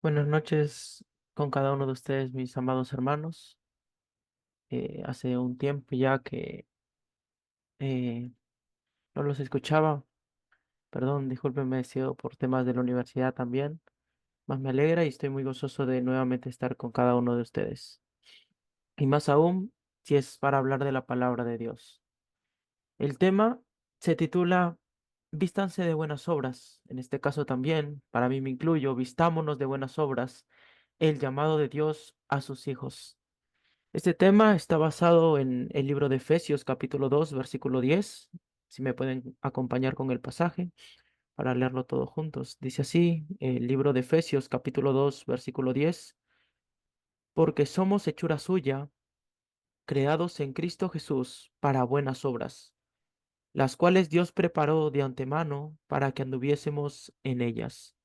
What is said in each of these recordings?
Buenas noches con cada uno de ustedes, mis amados hermanos. Hace un tiempo ya que eh, no los escuchaba. Perdón, discúlpenme, he sido por temas de la universidad también. Más me alegra y estoy muy gozoso de nuevamente estar con cada uno de ustedes. Y más aún si es para hablar de la palabra de Dios. El tema se titula Vístanse de buenas obras. En este caso también, para mí me incluyo, vistámonos de buenas obras, el llamado de Dios a sus hijos. Este tema está basado en el libro de Efesios capítulo 2 versículo 10. Si me pueden acompañar con el pasaje para leerlo todos juntos. Dice así, el libro de Efesios capítulo 2 versículo 10: porque somos hechura suya, creados en Cristo Jesús para buenas obras, las cuales Dios preparó de antemano para que anduviésemos en ellas.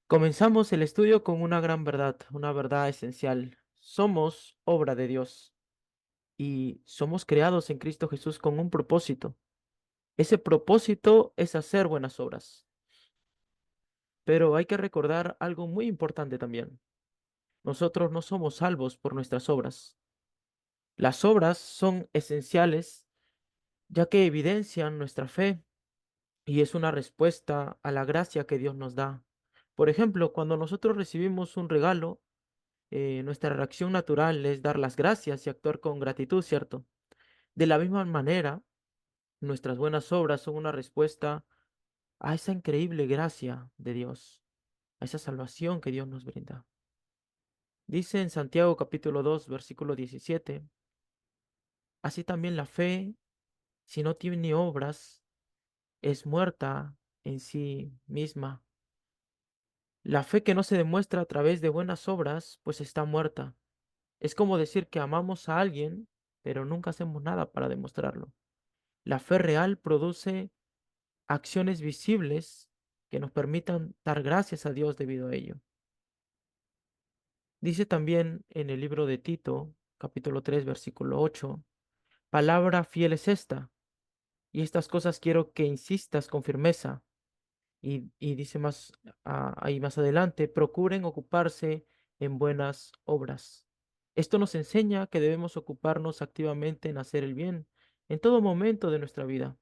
Comenzamos el estudio con una verdad esencial. Somos obra de Dios y somos creados en Cristo Jesús con un propósito. Ese propósito es hacer buenas obras. Pero hay que recordar algo muy importante también. Nosotros no somos salvos por nuestras obras. Las obras son esenciales ya que evidencian nuestra fe y es una respuesta a la gracia que Dios nos da. Por ejemplo, cuando nosotros recibimos un regalo, nuestra reacción natural es dar las gracias y actuar con gratitud, ¿cierto? De la misma manera, nuestras buenas obras son una respuesta a esa increíble gracia de Dios, a esa salvación que Dios nos brinda. Dice en Santiago capítulo 2 versículo 17: así también la fe, si no tiene obras, es muerta en sí misma. La fe que no se demuestra a través de buenas obras, pues está muerta. Es como decir que amamos a alguien, pero nunca hacemos nada para demostrarlo. La fe real produce acciones visibles que nos permitan dar gracias a Dios debido a ello. Dice también en el libro de Tito, capítulo 3 versículo 8: palabra fiel es esta, y estas cosas quiero que insistas con firmeza. Y dice más ahí más adelante, procuren ocuparse en buenas obras. Esto nos enseña que debemos ocuparnos activamente en hacer el bien en todo momento de nuestra vida.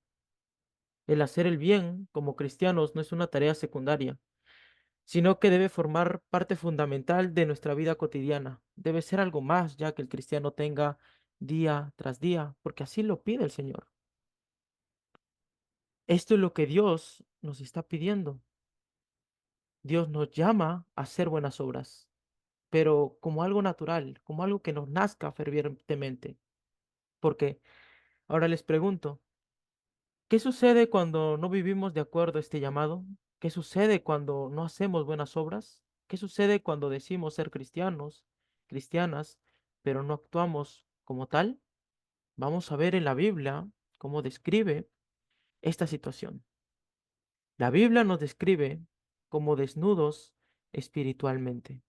El hacer el bien como cristianos no es una tarea secundaria, sino que debe formar parte fundamental de nuestra vida cotidiana. Debe ser algo más ya que el cristiano tenga día tras día, porque así lo pide el Señor. Esto es lo que Dios nos está pidiendo. Dios nos llama a hacer buenas obras, pero como algo natural, como algo que nos nazca fervientemente. Porque ahora les pregunto, ¿qué sucede cuando no vivimos de acuerdo a este llamado? ¿Qué sucede cuando no hacemos buenas obras? ¿Qué sucede cuando decimos ser cristianos, cristianas, pero no actuamos como tal? Vamos a ver en la Biblia cómo describe esta situación. La Biblia nos describe como desnudos espiritualmente.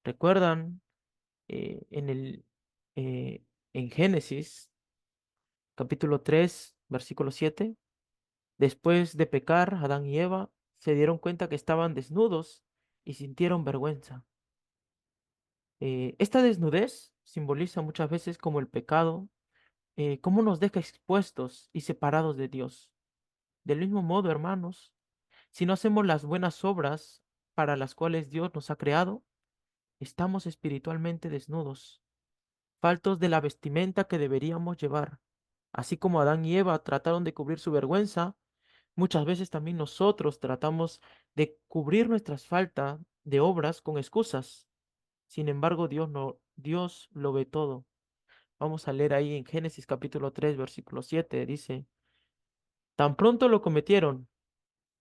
¿Recuerdan eh, en el, en Génesis capítulo 3 versículo 7? Después de pecar, Adán y Eva se dieron cuenta que estaban desnudos y sintieron vergüenza. Esta desnudez simboliza muchas veces como el pecado, cómo nos deja expuestos y separados de Dios. Del mismo modo, hermanos, si no hacemos las buenas obras para las cuales Dios nos ha creado, estamos espiritualmente desnudos, faltos de la vestimenta que deberíamos llevar. Así como Adán y Eva trataron de cubrir su vergüenza, muchas veces también nosotros tratamos de cubrir nuestras faltas de obras con excusas. Sin embargo, Dios no, Dios lo ve todo. Vamos a leer ahí en Génesis capítulo 3 versículo 7. Dice: tan pronto lo cometieron,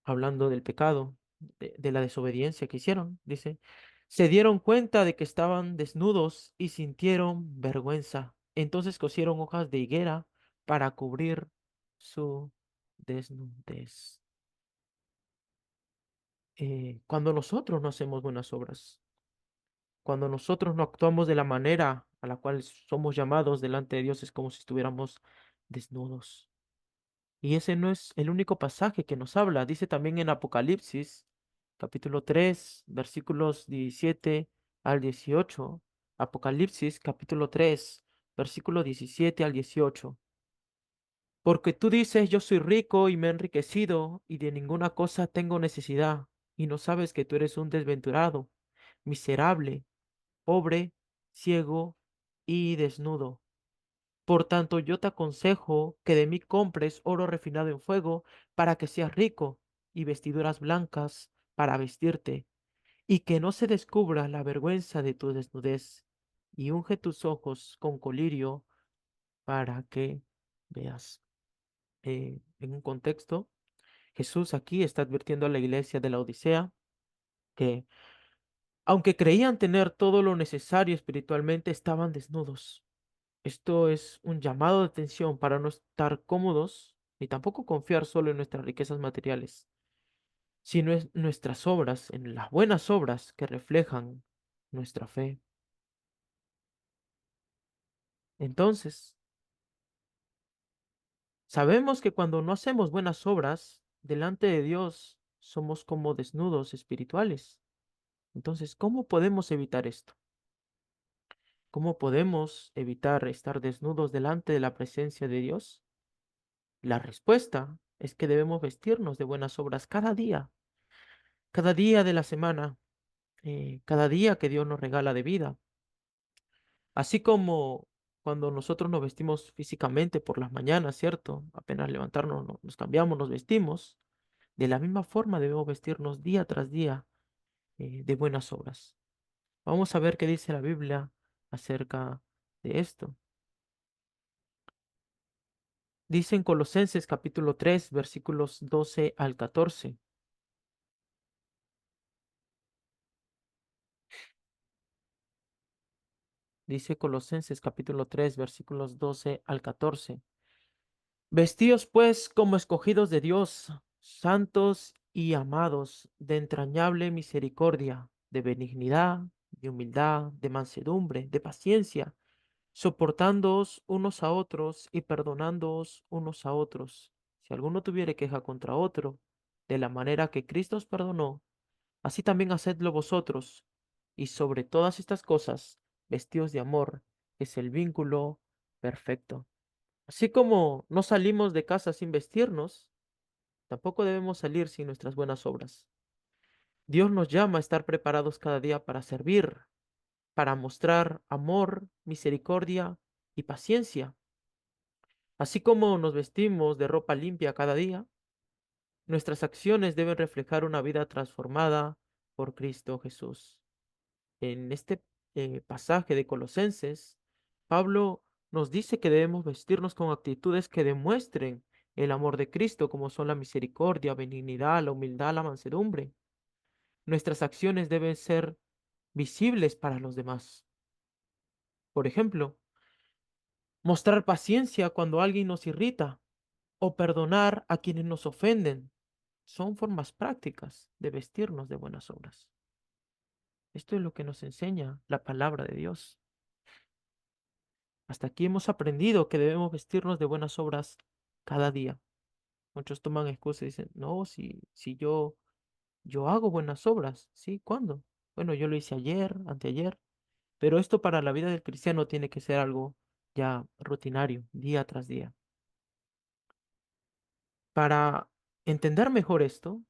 hablando del pecado, de la desobediencia que hicieron, dice, se dieron cuenta de que estaban desnudos y sintieron vergüenza. Entonces cosieron hojas de higuera para cubrir su desnudez. Cuando nosotros no hacemos buenas obras, cuando nosotros no actuamos de la manera a la cual somos llamados delante de Dios, es como si estuviéramos desnudos. Y ese no es el único pasaje que nos habla. Dice también en Apocalipsis capítulo 3, versículos 17 al 18. Apocalipsis, capítulo 3, versículo 17 al 18. Porque tú dices, yo soy rico y me he enriquecido y de ninguna cosa tengo necesidad, y no sabes que tú eres un desventurado, miserable, pobre, ciego y desnudo. Por tanto, yo te aconsejo que de mí compres oro refinado en fuego para que seas rico y vestiduras blancas para vestirte y que no se descubra la vergüenza de tu desnudez y unge tus ojos con colirio para que veas. En un contexto, Jesús aquí está advirtiendo a la iglesia de la Odisea que, aunque creían tener todo lo necesario espiritualmente, estaban desnudos. Esto es un llamado de atención para no estar cómodos ni tampoco confiar solo en nuestras riquezas materiales, sino en nuestras obras, en las buenas obras que reflejan nuestra fe. Entonces, sabemos que cuando no hacemos buenas obras delante de Dios, somos como desnudos espirituales. Entonces, ¿cómo podemos evitar esto? ¿Cómo podemos evitar estar desnudos delante de la presencia de Dios? La respuesta es que debemos vestirnos de buenas obras cada día de la semana, cada día que Dios nos regala de vida. Así como cuando nosotros nos vestimos físicamente por las mañanas, ¿cierto? Apenas levantarnos, nos cambiamos, nos vestimos. De la misma forma debemos vestirnos día tras día de buenas obras. Vamos a ver qué dice la Biblia acerca de esto. Dice en Colosenses capítulo 3 versículos 12 al 14. Dice Colosenses capítulo 3 versículos 12 al 14. Vestíos pues como escogidos de Dios, santos y amados, de entrañable misericordia, de benignidad, de humildad, de mansedumbre, de paciencia, soportándoos unos a otros y perdonándoos unos a otros. Si alguno tuviere queja contra otro, de la manera que Cristo os perdonó, así también hacedlo vosotros. Y sobre todas estas cosas, vestíos de amor, que es el vínculo perfecto. Así como no salimos de casa sin vestirnos, tampoco debemos salir sin nuestras buenas obras. Dios nos llama a estar preparados cada día para servir, para mostrar amor, misericordia y paciencia. Así como nos vestimos de ropa limpia cada día, nuestras acciones deben reflejar una vida transformada por Cristo Jesús. En este pasaje de Colosenses, Pablo nos dice que debemos vestirnos con actitudes que demuestren el amor de Cristo, como son la misericordia, benignidad, la humildad, la mansedumbre. Nuestras acciones deben ser visibles para los demás. Por ejemplo, mostrar paciencia cuando alguien nos irrita o perdonar a quienes nos ofenden son formas prácticas de vestirnos de buenas obras. Esto es lo que nos enseña la palabra de Dios. Hasta aquí hemos aprendido que debemos vestirnos de buenas obras cada día. Muchos toman excusas y dicen, no, si yo hago buenas obras, ¿sí? ¿Cuándo? Bueno, yo lo hice ayer, anteayer, pero esto para la vida del cristiano tiene que ser algo ya rutinario, día tras día. Para entender mejor esto,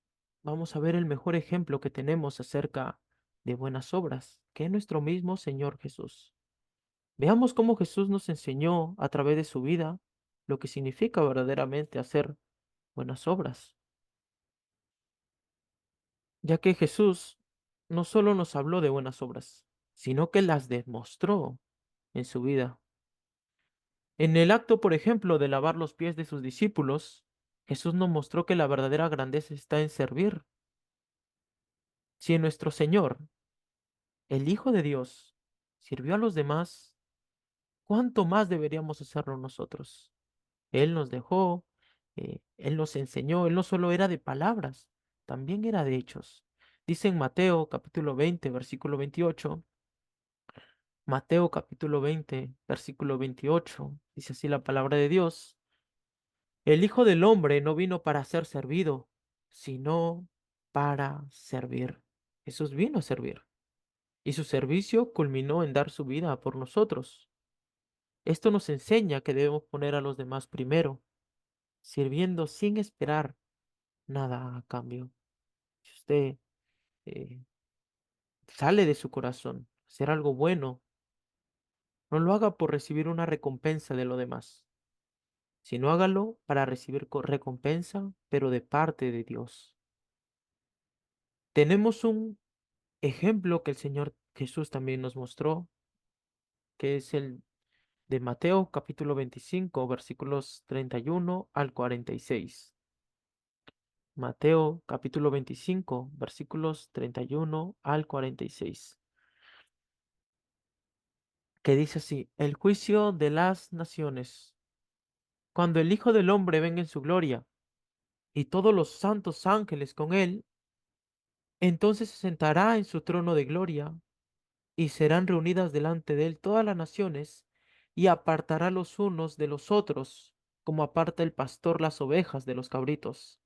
vamos a ver el mejor ejemplo que tenemos acerca de buenas obras, que es nuestro mismo Señor Jesús. Veamos cómo Jesús nos enseñó a través de su vida lo que significa verdaderamente hacer buenas obras, ya que Jesús no solo nos habló de buenas obras, sino que las demostró en su vida. En el acto, por ejemplo, de lavar los pies de sus discípulos, Jesús nos mostró que la verdadera grandeza está en servir. Si en nuestro Señor, el Hijo de Dios, sirvió a los demás, ¿cuánto más deberíamos hacerlo nosotros? Él nos dejó, Él nos enseñó, Él no solo era de palabras, también era de hechos. Dice en Mateo capítulo 20, versículo 28, Mateo capítulo 20, versículo 28, dice así la palabra de Dios, el Hijo del Hombre no vino para ser servido, sino para servir. Jesús vino a servir y su servicio culminó en dar su vida por nosotros. Esto nos enseña que debemos poner a los demás primero, sirviendo sin esperar nada a cambio. Si usted eh, sale de su corazón hacer algo bueno, no lo haga por recibir una recompensa de lo demás, sino hágalo para recibir recompensa, pero de parte de Dios. Tenemos un ejemplo que el Señor Jesús también nos mostró, que es el de Mateo capítulo 25 versículos 31 al 46. Mateo capítulo 25 versículos 31 al 46, que dice así: el juicio de las naciones. Cuando el Hijo del Hombre venga en su gloria y todos los santos ángeles con él, entonces se sentará en su trono de gloria y serán reunidas delante de él todas las naciones, y apartará los unos de los otros, como aparta el pastor las ovejas de los cabritos,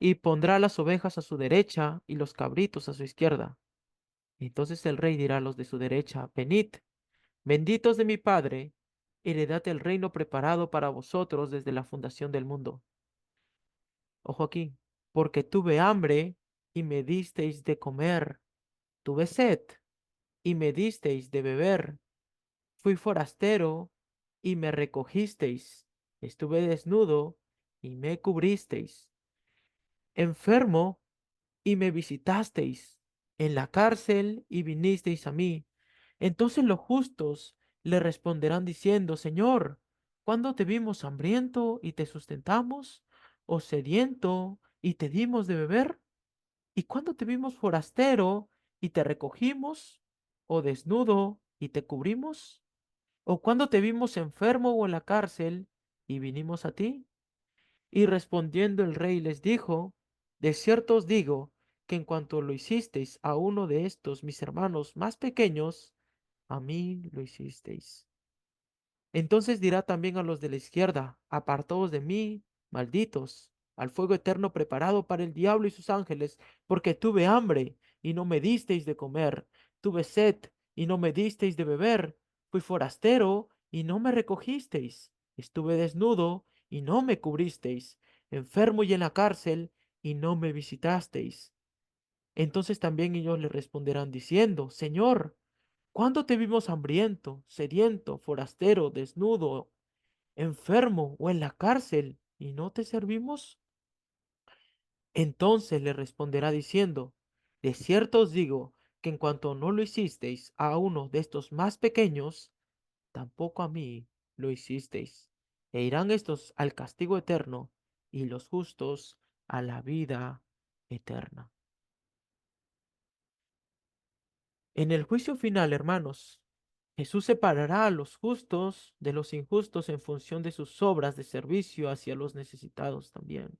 y pondrá las ovejas a su derecha y los cabritos a su izquierda. Entonces el rey dirá a los de su derecha: venid, benditos de mi Padre, heredad el reino preparado para vosotros desde la fundación del mundo. Ojo aquí: porque tuve hambre y me disteis de comer, tuve sed y me disteis de beber, fui forastero y me recogisteis, estuve desnudo y me cubristeis, enfermo y me visitasteis, en la cárcel y vinisteis a mí. Entonces los justos le responderán diciendo: Señor, ¿cuándo te vimos hambriento y te sustentamos, o sediento y te dimos de beber? ¿Y cuándo te vimos forastero y te recogimos, o desnudo y te cubrimos? ¿O cuándo te vimos enfermo o en la cárcel y vinimos a ti? Y respondiendo el rey les dijo: de cierto os digo que en cuanto lo hicisteis a uno de estos mis hermanos más pequeños, a mí lo hicisteis. Entonces dirá también a los de la izquierda: apartaos de mí, malditos, al fuego eterno preparado para el diablo y sus ángeles, porque tuve hambre y no me disteis de comer, tuve sed y no me disteis de beber, fui forastero y no me recogisteis, estuve desnudo y no me cubristeis, enfermo y en la cárcel y no me visitasteis. Entonces también ellos le responderán diciendo: Señor, ¿cuándo te vimos hambriento, sediento, forastero, desnudo, enfermo o en la cárcel y no te servimos? Entonces le responderá diciendo: de cierto os digo que en cuanto no lo hicisteis a uno de estos más pequeños, tampoco a mí lo hicisteis. E irán estos al castigo eterno y los justos a la vida eterna. En el juicio final, hermanos, Jesús separará a los justos de los injustos en función de sus obras de servicio hacia los necesitados también.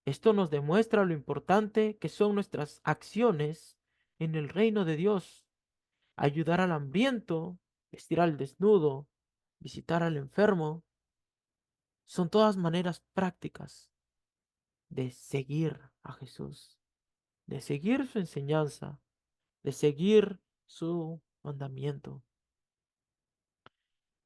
Esto nos demuestra lo importante que son nuestras acciones en el reino de Dios: ayudar al hambriento, vestir al desnudo, visitar al enfermo. Son todas maneras prácticas de seguir a Jesús, de seguir su enseñanza, de seguir su mandamiento.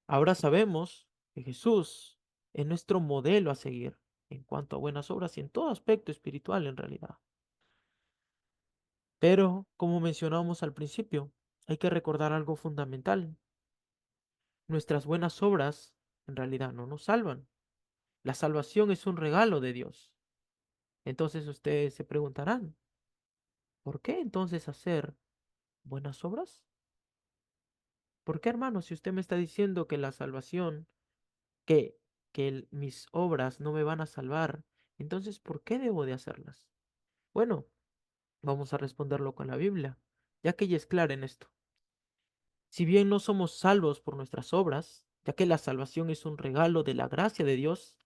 Ahora sabemos que Jesús es nuestro modelo a seguir en cuanto a buenas obras y en todo aspecto espiritual en realidad. Pero, como mencionamos al principio, hay que recordar algo fundamental. Nuestras buenas obras en realidad no nos salvan. La salvación es un regalo de Dios. Entonces ustedes se preguntarán: ¿por qué entonces hacer buenas obras? ¿Por qué, hermano, si usted me está diciendo que la salvación, que, mis obras no me van a salvar, entonces ¿por qué debo de hacerlas? Bueno, vamos a responderlo con la Biblia, ya que ella es clara en esto. Si bien no somos salvos por nuestras obras, ya que la salvación es un regalo de la gracia de Dios,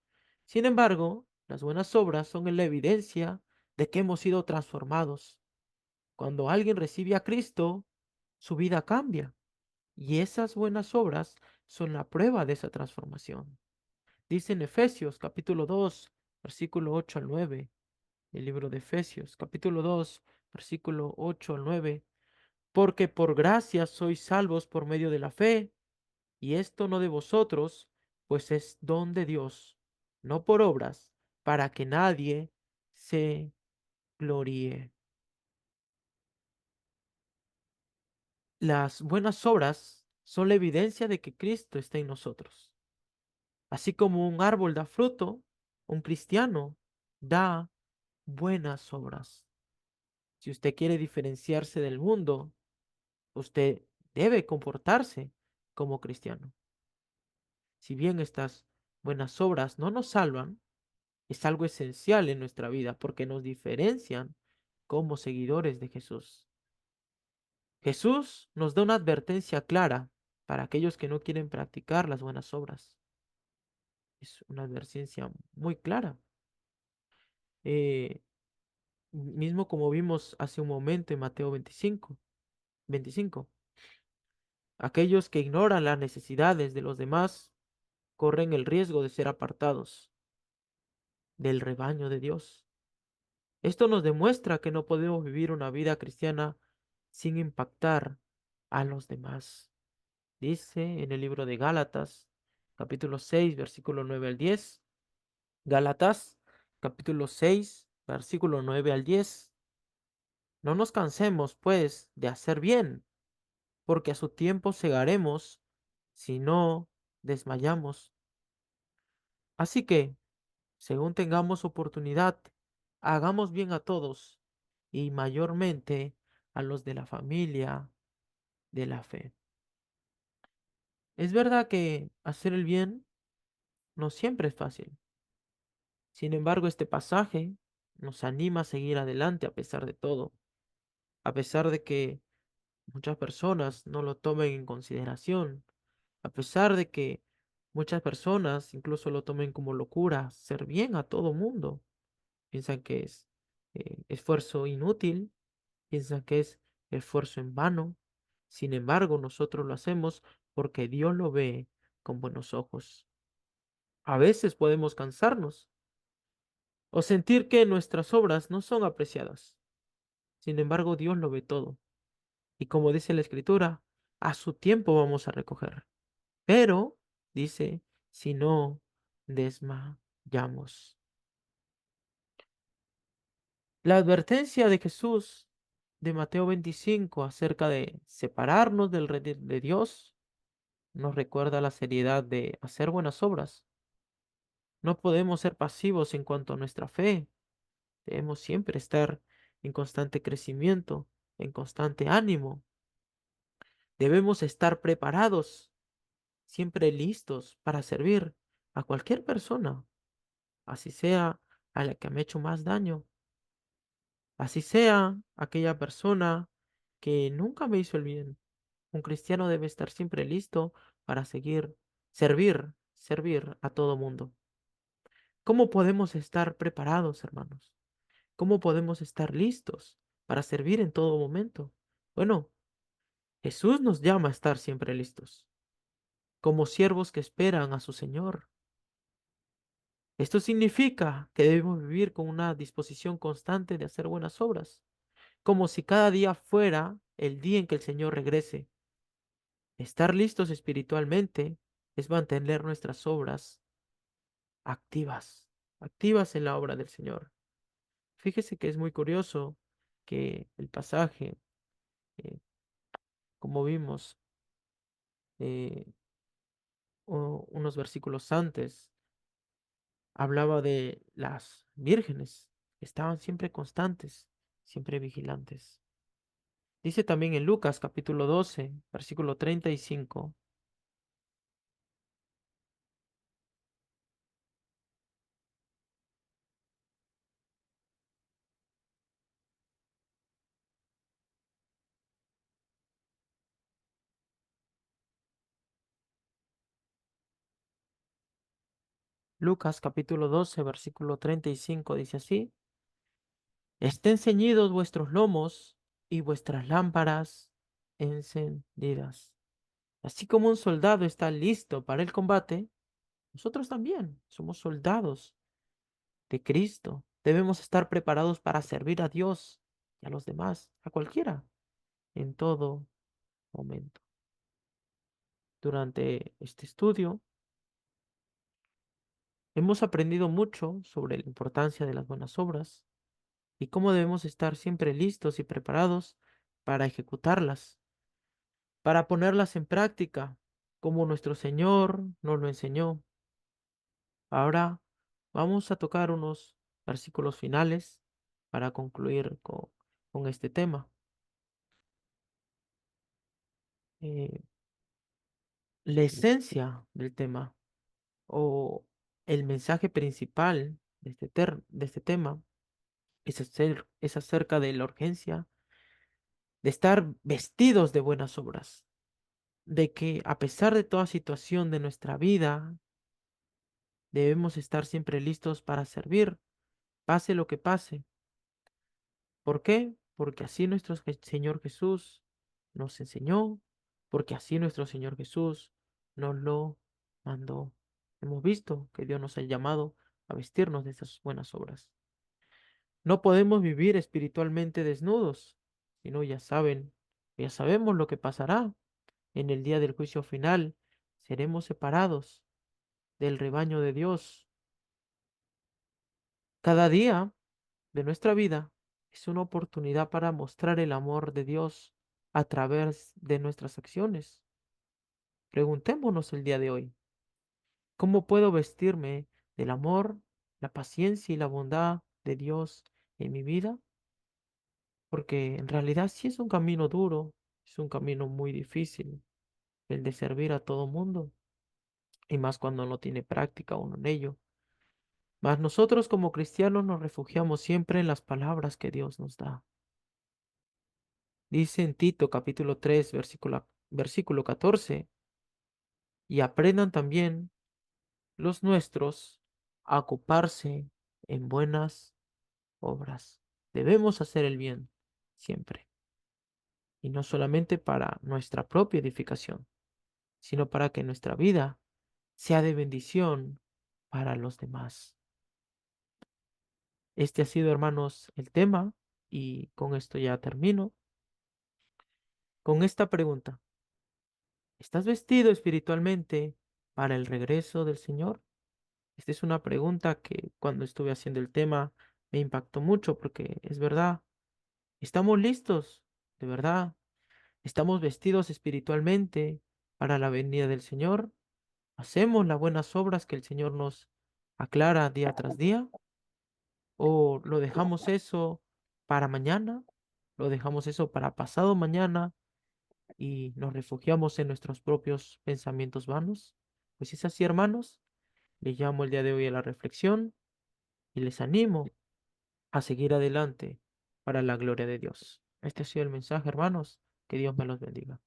sin embargo, las buenas obras son la evidencia de que hemos sido transformados. Cuando alguien recibe a Cristo, su vida cambia, y esas buenas obras son la prueba de esa transformación. Dice en Efesios capítulo 2, versículo 8 al 9. el libro de Efesios, capítulo 2, versículo 8 al 9. Porque por gracia sois salvos por medio de la fe, y esto no de vosotros, pues es don de Dios, no por obras, para que nadie se gloríe. Las buenas obras son la evidencia de que Cristo está en nosotros. Así como un árbol da fruto, un cristiano da buenas obras. Si usted quiere diferenciarse del mundo, usted debe comportarse como cristiano. Si bien estas buenas obras no nos salvan, es algo esencial en nuestra vida porque nos diferencian como seguidores de Jesús. Jesús nos da una advertencia clara para aquellos que no quieren practicar las buenas obras. Es una advertencia muy clara. Eh, Mismo como vimos hace un momento en Mateo 25. Aquellos que ignoran las necesidades de los demás corren el riesgo de ser apartados del rebaño de Dios. Esto nos demuestra que no podemos vivir una vida cristiana sin impactar a los demás. Dice en el libro de Gálatas, capítulo 6, versículo 9 al 10. Gálatas, capítulo 6, versículo 9 al 10. No nos cansemos, pues, de hacer bien, porque a su tiempo segaremos si no desmayamos. Así que, según tengamos oportunidad, hagamos bien a todos y mayormente a los de la familia de la fe. Es verdad que hacer el bien no siempre es fácil. Sin embargo, este pasaje nos anima a seguir adelante a pesar de todo, a pesar de que muchas personas no lo tomen en consideración, a pesar de que muchas personas incluso lo tomen como locura, hacer bien a todo mundo. Piensan que es esfuerzo inútil, piensan que es esfuerzo en vano. Sin embargo, nosotros lo hacemos porque Dios lo ve con buenos ojos. A veces podemos cansarnos o sentir que nuestras obras no son apreciadas. Sin embargo, Dios lo ve todo. Y como dice la Escritura, a su tiempo vamos a recoger. Pero, dice, si no desmayamos. La advertencia de Jesús de Mateo 25 acerca de separarnos del redil de Dios nos recuerda la seriedad de hacer buenas obras. No podemos ser pasivos en cuanto a nuestra fe. Debemos siempre estar en constante crecimiento, en constante ánimo. Debemos estar preparados, siempre listos para servir a cualquier persona, así sea a la que me ha hecho más daño, así sea aquella persona que nunca me hizo el bien. Un cristiano debe estar siempre listo para servir a todo mundo. ¿Cómo podemos estar preparados, hermanos? ¿Cómo podemos estar listos para servir en todo momento? Bueno, Jesús nos llama a estar siempre listos, como siervos que esperan a su Señor. Esto significa que debemos vivir con una disposición constante de hacer buenas obras, como si cada día fuera el día en que el Señor regrese. Estar listos espiritualmente es mantener nuestras obras activas, activas en la obra del Señor. Fíjese que es muy curioso que el pasaje, eh, como vimos unos versículos antes, hablaba de las vírgenes, que estaban siempre constantes, siempre vigilantes. Dice también en Lucas capítulo 12, versículo 35. Lucas capítulo 12, versículo 35 dice así: Estén ceñidos vuestros lomos y vuestras lámparas encendidas. Así como un soldado está listo para el combate, nosotros también somos soldados de Cristo. Debemos estar preparados para servir a Dios y a los demás, a cualquiera, en todo momento. Durante este estudio hemos aprendido mucho sobre la importancia de las buenas obras y cómo debemos estar siempre listos y preparados para ejecutarlas, para ponerlas en práctica, como nuestro Señor nos lo enseñó. Ahora vamos a tocar unos versículos finales para concluir con este tema. Eh, la esencia del tema o el mensaje principal de de este tema es acerca de la urgencia de estar vestidos de buenas obras, de que a pesar de toda situación de nuestra vida, debemos estar siempre listos para servir, pase lo que pase. ¿Por qué? Porque así nuestro Señor Jesús nos enseñó, porque así nuestro Señor Jesús nos lo mandó. Hemos visto que Dios nos ha llamado a vestirnos de esas buenas obras. No podemos vivir espiritualmente desnudos, sino ya sabemos lo que pasará en el día del juicio final. Seremos separados del rebaño de Dios. Cada día de nuestra vida es una oportunidad para mostrar el amor de Dios a través de nuestras acciones. Preguntémonos el día de hoy, ¿cómo puedo vestirme del amor, la paciencia y la bondad de Dios en mi vida? Porque en realidad sí es un camino duro, es un camino muy difícil, el de servir a todo mundo, y más cuando no tiene práctica uno en ello. Mas nosotros como cristianos nos refugiamos siempre en las palabras que Dios nos da. Dice en Tito capítulo 3 versículo 14, y aprendan también los nuestros a ocuparse en buenas obras. Debemos hacer el bien siempre, y no solamente para nuestra propia edificación, sino para que nuestra vida sea de bendición para los demás. Este ha sido, hermanos, el tema, y con esto ya termino. Con esta pregunta, ¿estás vestido espiritualmente para el regreso del Señor? Esta es una pregunta que cuando estuve haciendo el tema me impactó mucho porque es verdad, estamos listos, de verdad, estamos vestidos espiritualmente para la venida del Señor, hacemos las buenas obras que el Señor nos aclara día tras día, o lo dejamos eso para mañana, lo dejamos eso para pasado mañana y nos refugiamos en nuestros propios pensamientos vanos. Pues si es así, hermanos, les llamo el día de hoy a la reflexión y les animo a seguir adelante para la gloria de Dios. Este ha sido el mensaje, hermanos. Que Dios me los bendiga.